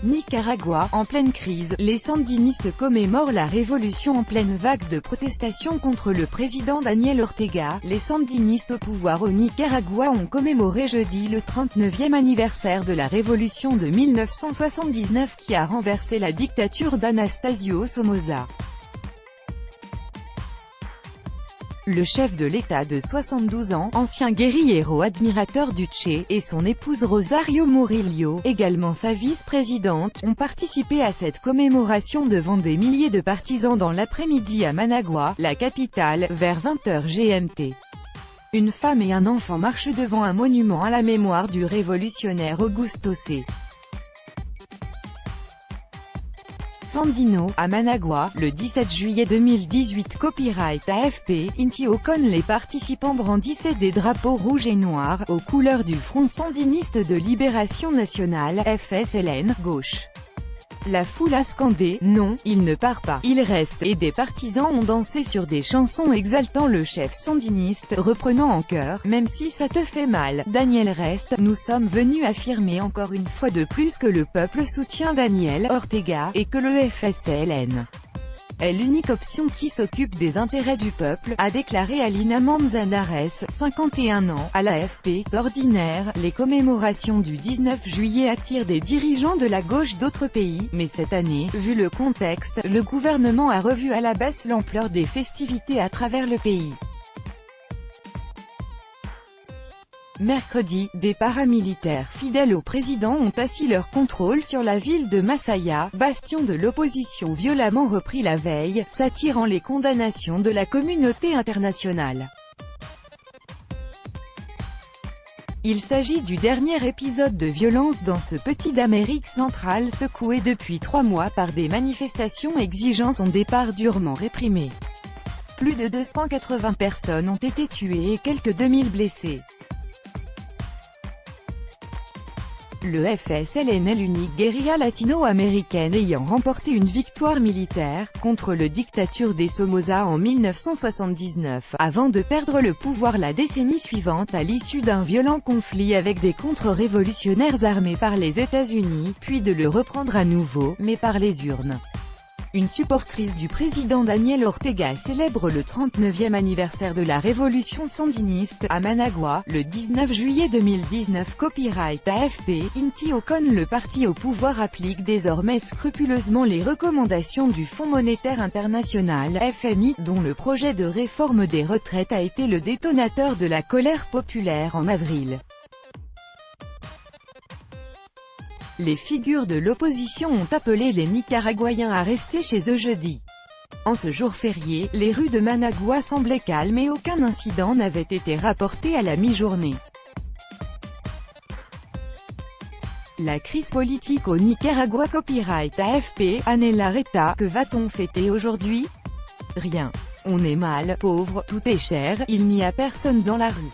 Nicaragua, en pleine crise, les sandinistes commémorent la révolution en pleine vague de protestations contre le président Daniel Ortega. Les sandinistes au pouvoir au Nicaragua ont commémoré jeudi le 39e anniversaire de la révolution de 1979 qui a renversé la dictature d'Anastasio Somoza. Le chef de l'État de 72 ans, ancien guérillero admirateur du Che, et son épouse Rosario Murillo, également sa vice-présidente, ont participé à cette commémoration devant des milliers de partisans dans l'après-midi à Managua, la capitale, vers 20h GMT. Une femme et un enfant marchent devant un monument à la mémoire du révolutionnaire Augusto C. Sandino, à Managua, le 17 juillet 2018. Copyright AFP, Inti Ocon. Les participants brandissaient des drapeaux rouges et noirs, aux couleurs du Front sandiniste de libération nationale, FSLN, gauche. La foule a scandé « Non, il ne part pas, il reste » et des partisans ont dansé sur des chansons exaltant le chef sandiniste, reprenant en chœur « Même si ça te fait mal, Daniel reste ». Nous sommes venus affirmer encore une fois de plus que le peuple soutient Daniel Ortega, et que le FSLN est l'unique option qui s'occupe des intérêts du peuple, a déclaré Alina Manzanares, 51 ans, à l'AFP. D'ordinaire, les commémorations du 19 juillet attirent des dirigeants de la gauche d'autres pays, mais cette année, vu le contexte, le gouvernement a revu à la baisse l'ampleur des festivités à travers le pays. Mercredi, des paramilitaires fidèles au président ont assis leur contrôle sur la ville de Masaya, bastion de l'opposition violemment repris la veille, s'attirant les condamnations de la communauté internationale. Il s'agit du dernier épisode de violence dans ce petit d'Amérique centrale secoué depuis 3 mois par des manifestations exigeant son départ durement réprimé. Plus de 280 personnes ont été tuées et quelques 2000 blessés. Le FSLN est l'unique guérilla latino-américaine ayant remporté une victoire militaire, contre le dictature des Somoza en 1979, avant de perdre le pouvoir la décennie suivante à l'issue d'un violent conflit avec des contre-révolutionnaires armés par les États-Unis, puis de le reprendre à nouveau, mais par les urnes. Une supportrice du président Daniel Ortega célèbre le 39e anniversaire de la révolution sandiniste, à Managua, le 19 juillet 2019. Copyright AFP, Inti Ocon. Le parti au pouvoir applique désormais scrupuleusement les recommandations du Fonds monétaire international, FMI, dont le projet de réforme des retraites a été le détonateur de la colère populaire en avril. Les figures de l'opposition ont appelé les Nicaraguayens à rester chez eux jeudi. En ce jour férié, les rues de Managua semblaient calmes et aucun incident n'avait été rapporté à la mi-journée. La crise politique au Nicaragua. Copyright AFP, Anela Reta. Que va-t-on fêter aujourd'hui? Rien. On est mal, pauvre, tout est cher, il n'y a personne dans la rue.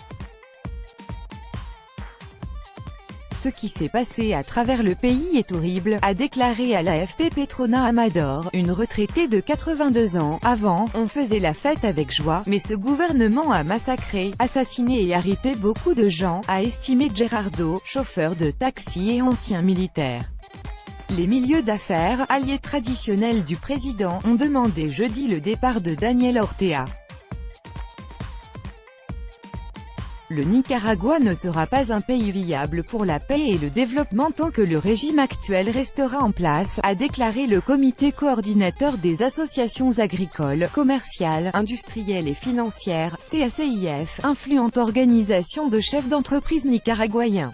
Ce qui s'est passé à travers le pays est horrible, a déclaré à l'AFP Petrona Amador, une retraitée de 82 ans. Avant, on faisait la fête avec joie, mais ce gouvernement a massacré, assassiné et arrêté beaucoup de gens, a estimé Gerardo, chauffeur de taxi et ancien militaire. Les milieux d'affaires, alliés traditionnels du président, ont demandé jeudi le départ de Daniel Ortega. Le Nicaragua ne sera pas un pays viable pour la paix et le développement tant que le régime actuel restera en place, a déclaré le comité coordinateur des associations agricoles, commerciales, industrielles et financières, CACIF, influente organisation de chefs d'entreprise nicaraguayens.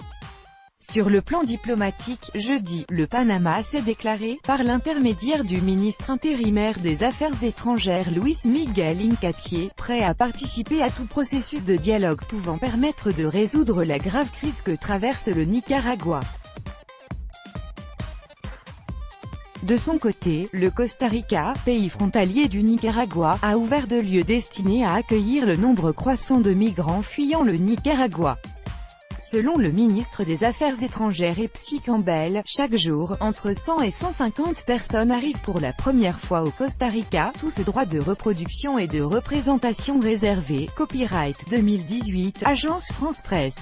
Sur le plan diplomatique, jeudi, le Panama s'est déclaré, par l'intermédiaire du ministre intérimaire des Affaires étrangères Luis Miguel Hincapié, prêt à participer à tout processus de dialogue pouvant permettre de résoudre la grave crise que traverse le Nicaragua. De son côté, le Costa Rica, pays frontalier du Nicaragua, a ouvert 2 lieux destinés à accueillir le nombre croissant de migrants fuyant le Nicaragua. Selon le ministre des Affaires étrangères Epsi Campbell, chaque jour, entre 100 et 150 personnes arrivent pour la première fois au Costa Rica, tous ces droits de reproduction et de représentation réservés. Copyright 2018, Agence France Presse.